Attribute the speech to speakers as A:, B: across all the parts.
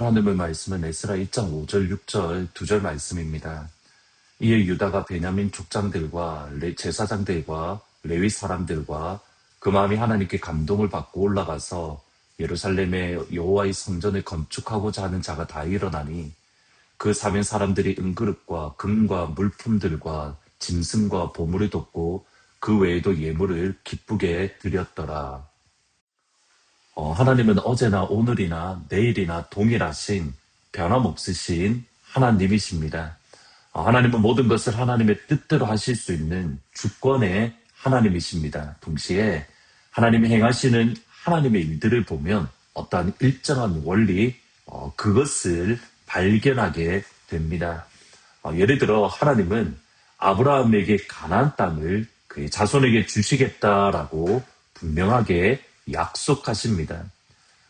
A: 하나님의 말씀은 에스라 1장 5절, 6절, 2절 말씀입니다. 이에 유다가 베냐민 족장들과 제사장들과 레위 사람들과 그 마음이 하나님께 감동을 받고 올라가서 예루살렘에 여호와의 성전을 건축하고자 하는 자가 다 일어나니 그 사면 사람들이 은그릇과 금과 물품들과 짐승과 보물을 돕고 그 외에도 예물을 기쁘게 드렸더라. 하나님은 어제나 오늘이나 내일이나 동일하신 변함없으신 하나님이십니다. 하나님은 모든 것을 하나님의 뜻대로 하실 수 있는 주권의 하나님이십니다. 동시에 하나님이 행하시는 하나님의 일들을 보면 어떠한 일정한 원리, 그것을 발견하게 됩니다. 예를 들어 하나님은 아브라함에게 가나안 땅을 그의 자손에게 주시겠다라고 분명하게 약속하십니다.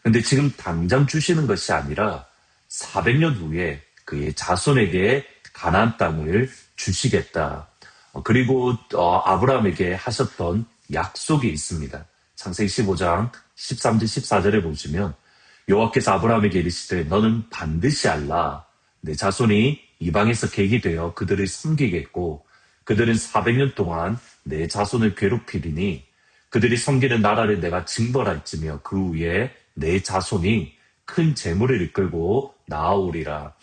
A: 근데 지금 당장 주시는 것이 아니라 400년 후에 그의 자손에게 가나안 땅을 주시겠다. 그리고 아브라함에게 하셨던 약속이 있습니다. 창세기 15장 13절 14절에 보시면 여호와께서 아브라함에게 이르시되 너는 반드시 알라. 내 자손이 이방에서 객이 되어 그들을 섬기겠고 그들은 400년 동안 내 자손을 괴롭히리니 그들이 섬기는 나라를 내가 징벌할지며 그 위에 내 자손이 큰 재물을 이끌고 나아오리라.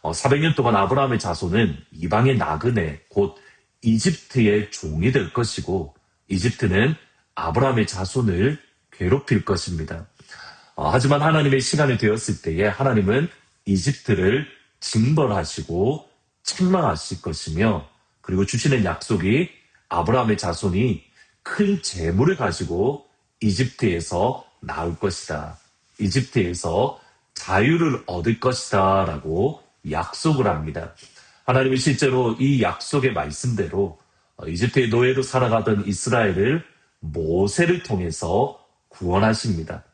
A: 400년 동안 아브라함의 자손은 이방의 나그네 곧 이집트의 종이 될 것이고 이집트는 아브라함의 자손을 괴롭힐 것입니다. 하지만 하나님의 시간이 되었을 때에 하나님은 이집트를 징벌하시고 책망하실 것이며 그리고 주시는 약속이 아브라함의 자손이 큰 재물을 가지고 이집트에서 나올 것이다. 이집트에서 자유를 얻을 것이다 라고 약속을 합니다. 하나님은 실제로 이 약속의 말씀대로 이집트의 노예로 살아가던 이스라엘을 모세를 통해서 구원하십니다.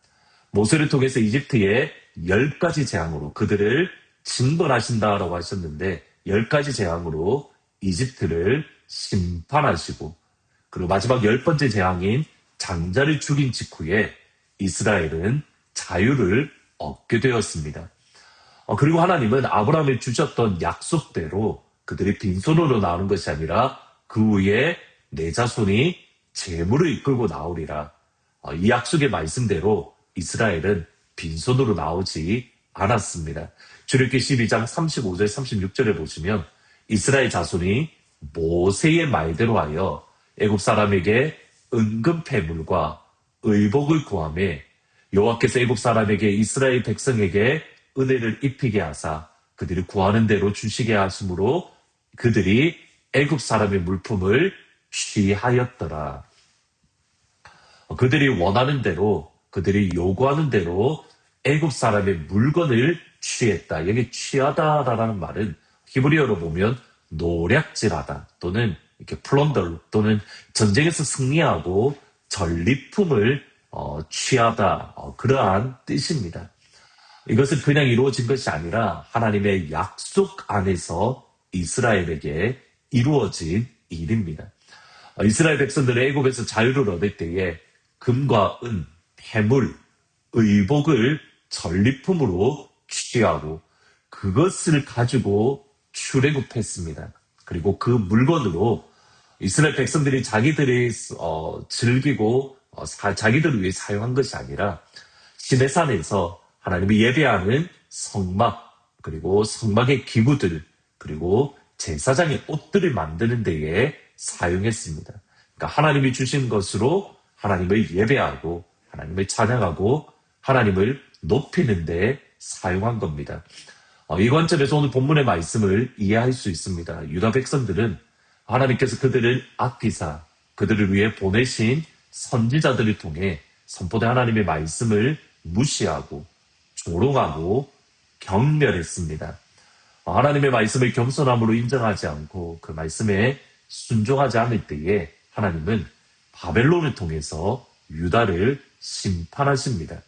A: 모세를 통해서 이집트의 10가지 재앙으로 그들을 징벌하신다라고 하셨는데 10가지 재앙으로 이집트를 심판하시고 그리고 마지막 10번째 재앙인 장자를 죽인 직후에 이스라엘은 자유를 얻게 되었습니다. 그리고 하나님은 아브라함에 주셨던 약속대로 그들이 빈손으로 나오는 것이 아니라 그 위에 내 자손이 재물을 이끌고 나오리라. 이 약속의 말씀대로 이스라엘은 빈손으로 나오지 않았습니다. 출애굽기 12장 35절 36절에 보시면 이스라엘 자손이 모세의 말대로 하여 애굽 사람에게 은금 패물과 의복을 구하매 여호와께서 애굽 사람에게 이스라엘 백성에게 은혜를 입히게 하사 그들이 구하는 대로 주시게 하심으로 그들이 애굽 사람의 물품을 취하였더라. 그들이 원하는 대로 그들이 요구하는 대로 애굽 사람의 물건을 취했다. 여기 취하다라는 말은 히브리어로 보면 노략질하다 또는 이렇게 플런더 또는 전쟁에서 승리하고 전리품을 취하다 그러한 뜻입니다. 이것은 그냥 이루어진 것이 아니라 하나님의 약속 안에서 이스라엘에게 이루어진 일입니다. 이스라엘 백성들은 애굽에서 자유를 얻을 때에 금과 은, 패물, 의복을 전리품으로 취하고 그것을 가지고 출애굽했습니다. 그리고 그 물건으로 이스라엘 백성들이 자기들이 즐기고 자기들을 위해 사용한 것이 아니라 시내산에서 하나님이 예배하는 성막 그리고 성막의 기구들 그리고 제사장의 옷들을 만드는 데에 사용했습니다. 그러니까 하나님이 주신 것으로 하나님을 예배하고 하나님을 찬양하고 하나님을 높이는 데 사용한 겁니다. 이 관점에서 오늘 본문의 말씀을 이해할 수 있습니다. 유다 백성들은 하나님께서 그들을 아끼사 그들을 위해 보내신 선지자들을 통해 선포된 하나님의 말씀을 무시하고 조롱하고 경멸했습니다. 하나님의 말씀을 겸손함으로 인정하지 않고 그 말씀에 순종하지 않을 때에 하나님은 바벨론을 통해서 유다를 심판하십니다.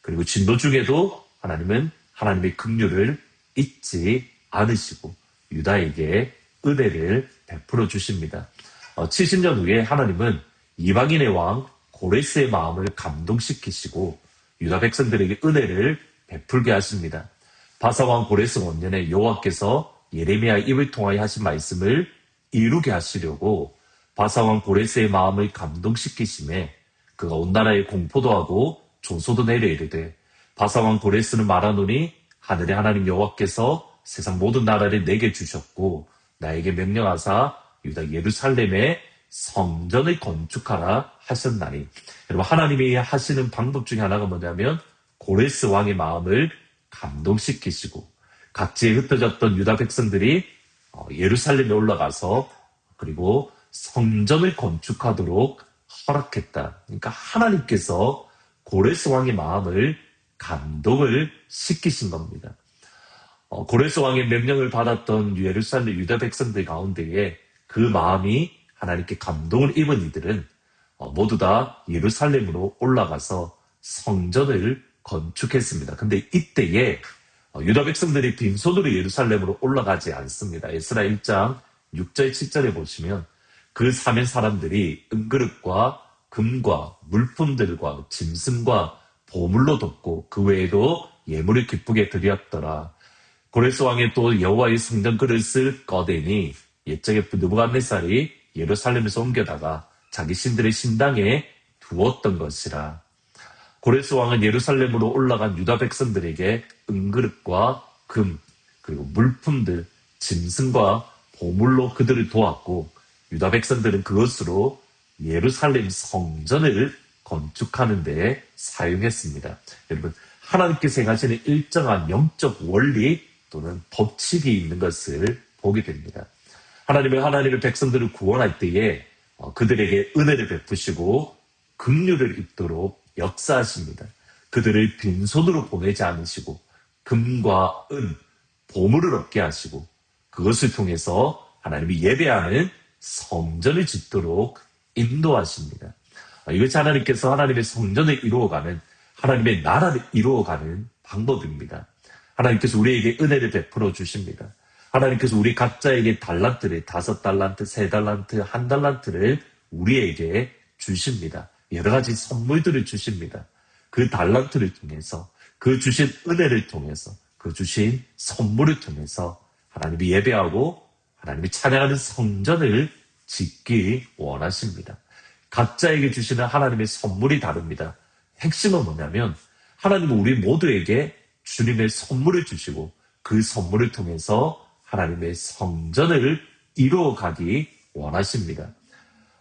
A: 그리고 진도 중에도 하나님은 하나님의 긍휼을 잊지 않으시고 유다에게 은혜를 베풀어 주십니다. 70년 후에 하나님은 이방인의 왕 고레스의 마음을 감동시키시고 유다 백성들에게 은혜를 베풀게 하십니다. 바사왕 고레스 원년에 여호와께서 예레미야 입을 통하여 하신 말씀을 이루게 하시려고 바사왕 고레스의 마음을 감동시키심에 그가 온 나라에 공포도 하고 조소도 내려 이르되 바사왕 고레스는 말하노니 하늘의 하나님 여호와께서 세상 모든 나라를 내게 주셨고 나에게 명령하사 유다 예루살렘에 성전을 건축하라 하셨나니. 여러분, 하나님이 하시는 방법 중에 하나가 뭐냐면 고레스 왕의 마음을 감동시키시고 각지에 흩어졌던 유다 백성들이 예루살렘에 올라가서 그리고 성전을 건축하도록 허락했다. 그러니까 하나님께서 고레스 왕의 마음을 감동을 시키신 겁니다. 고레스 왕의 명령을 받았던 예루살렘 유다 백성들 가운데에 그 마음이 하나님께 감동을 입은 이들은 모두 다 예루살렘으로 올라가서 성전을 건축했습니다. 근데 이때에 유다 백성들이 빈손으로 예루살렘으로 올라가지 않습니다. 에스라 1장 6절 7절에 보시면 그 사면 사람들이 은그릇과 금과 물품들과 짐승과 보물로 덮고 그 외에도 예물을 기쁘게 드렸더라. 고레스 왕이 또 여호와의 성전 그릇을 꺼대니 옛적에 느부갓네살이 예루살렘에서 옮겨다가 자기 신들의 신당에 두었던 것이라. 고레스 왕은 예루살렘으로 올라간 유다 백성들에게 은그릇과 금 그리고 물품들, 짐승과 보물로 그들을 도왔고 유다 백성들은 그것으로 예루살렘 성전을 건축하는 데 사용했습니다. 여러분, 하나님께서 행하시는 일정한 영적 원리 또는 법칙이 있는 것을 보게 됩니다. 하나님의 백성들을 구원할 때에 그들에게 은혜를 베푸시고 긍휼을 입도록 역사하십니다. 그들을 빈손으로 보내지 않으시고 금과 은, 보물을 얻게 하시고 그것을 통해서 하나님이 예배하는 성전을 짓도록 인도하십니다. 이것이 하나님께서 하나님의 성전을 이루어가는 하나님의 나라를 이루어가는 방법입니다. 하나님께서 우리에게 은혜를 베풀어 주십니다. 하나님께서 우리 각자에게 달란트를 5달란트, 3달란트, 1달란트를 우리에게 주십니다. 여러 가지 선물들을 주십니다. 그 달란트를 통해서 그 주신 은혜를 통해서 그 주신 선물을 통해서 하나님이 예배하고 하나님이 찬양하는 성전을 짓기 원하십니다. 각자에게 주시는 하나님의 선물이 다릅니다. 핵심은 뭐냐면 하나님은 우리 모두에게 주님의 선물을 주시고 그 선물을 통해서 하나님의 성전을 이루어가기 원하십니다.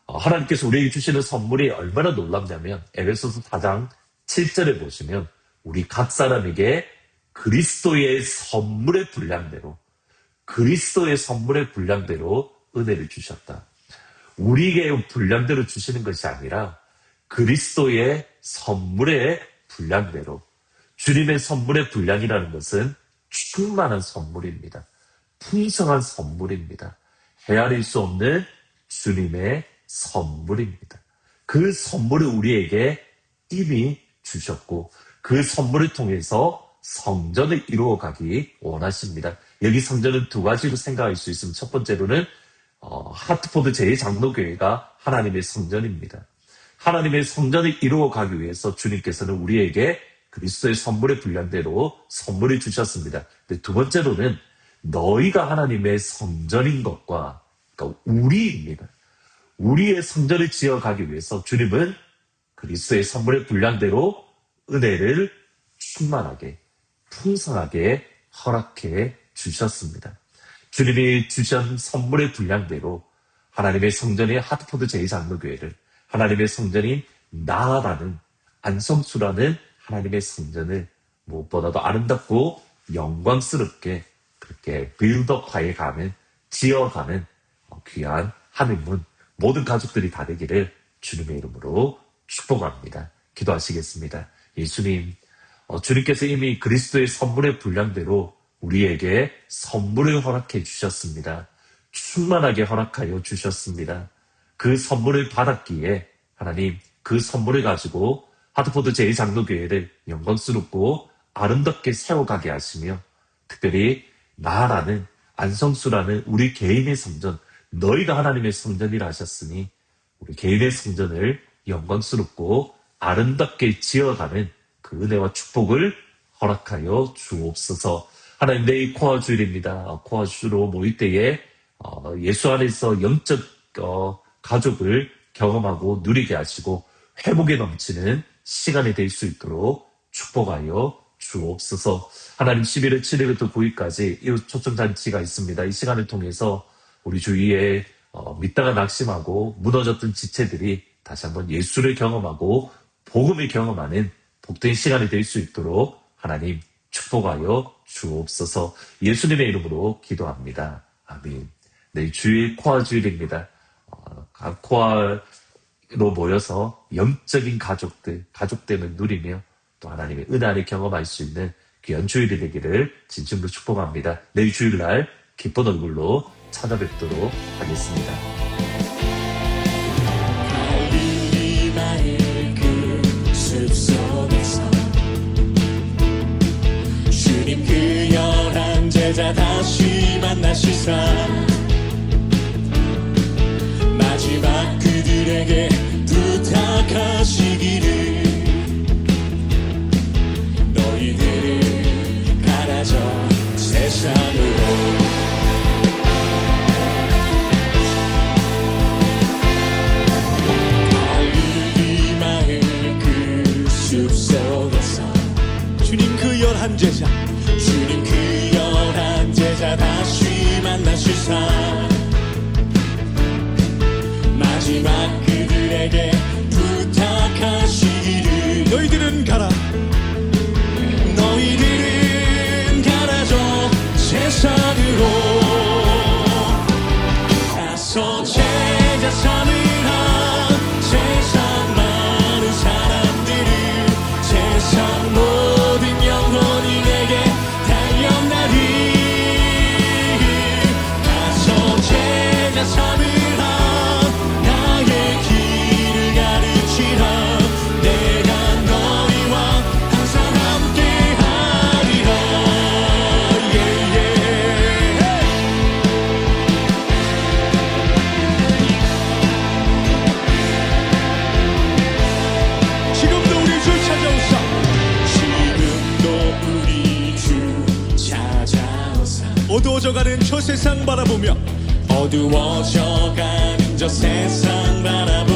A: 하나님께서 우리에게 주시는 선물이 얼마나 놀랍냐면 에베소서 4장 7절에 보시면 우리 각 사람에게 그리스도의 선물의 분량대로 은혜를 주셨다. 우리에게 분량대로 주시는 것이 아니라 그리스도의 선물의 분량대로. 주님의 선물의 분량이라는 것은 충만한 선물입니다. 풍성한 선물입니다. 헤아릴 수 없는 주님의 선물입니다. 그 선물을 우리에게 이미 주셨고 그 선물을 통해서 성전을 이루어가기 원하십니다. 여기 성전은 두 가지로 생각할 수 있으면 첫 번째로는 하트포드 제2장로교회가 하나님의 성전입니다. 하나님의 성전을 이루어가기 위해서 주님께서는 우리에게 그리스도의 선물의 분량대로 선물을 주셨습니다. 두 번째로는 너희가 하나님의 성전인 것과 그러니까 우리입니다. 우리의 성전을 지어가기 위해서 주님은 그리스도의 선물의 분량대로 은혜를 충만하게 풍성하게 허락해 주셨습니다. 주님이 주신 선물의 분량대로 하나님의 성전인 하트포드 제2장로교회를 하나님의 성전인 나라는 안성수라는 하나님의 성전을 무엇보다도 아름답고 영광스럽게 그렇게 빌드업하여 가는 지어가는 귀한 하늘문 모든 가족들이 다 되기를 주님의 이름으로 축복합니다. 기도하시겠습니다. 예수님, 주님께서 이미 그리스도의 선물의 분량대로 우리에게 선물을 허락해 주셨습니다. 충만하게 허락하여 주셨습니다. 그 선물을 받았기에 하나님 그 선물을 가지고 하트포드 제2장로교회를 영광스럽고 아름답게 세워가게 하시며 특별히 나라는 안성수라는 우리 개인의 성전 너희가 하나님의 성전이라 하셨으니 우리 개인의 성전을 영광스럽고 아름답게 지어가는 그 은혜와 축복을 허락하여 주옵소서. 하나님 내일 코아 주일입니다. 코아 주로 모일 때에 예수 안에서 영적 가족을 경험하고 누리게 하시고 회복에 넘치는 시간이 될 수 있도록 축복하여 주옵소서. 하나님 11월 7일부터 9일까지 이 초청잔치가 있습니다. 이 시간을 통해서 우리 주위에 믿다가 낙심하고 무너졌던 지체들이 다시 한번 예수를 경험하고 복음을 경험하는 복된 시간이 될 수 있도록 하나님 축복하여 주옵소서. 예수님의 이름으로 기도합니다. 아멘. 내일 주일 코아 주일입니다. 각 코아로 모여서 영적인 가족됨을 누리며 또 하나님의 은혜를 경험할 수 있는 귀한 주일이 되기를 진심으로 축복합니다. 내일 주일날 기쁜 얼굴로 찾아뵙도록 하겠습니다.
B: 갈릴리마의 그 숲속에서 주님 그 11제자 다시 만나시사 마지막 그들에게 부탁하시기를 너희들을 갈아져 세상으로 주님 그 11제자 다시 만나시사 마지막 그들에게 부탁하시기를 너희들은 갈아져 세상으로 가서 제자 삼으라 세상 많은 사람들을 세상 모든 영혼이 내게 달려나리 가서 제자 삼으라 나의 길을 가르치라 내가 너희와 항상 함께하리라 지금도 우리 주 찾아오사 어두워져가는 저 세상 바라보며 어두워져가는 저 세상 바라보며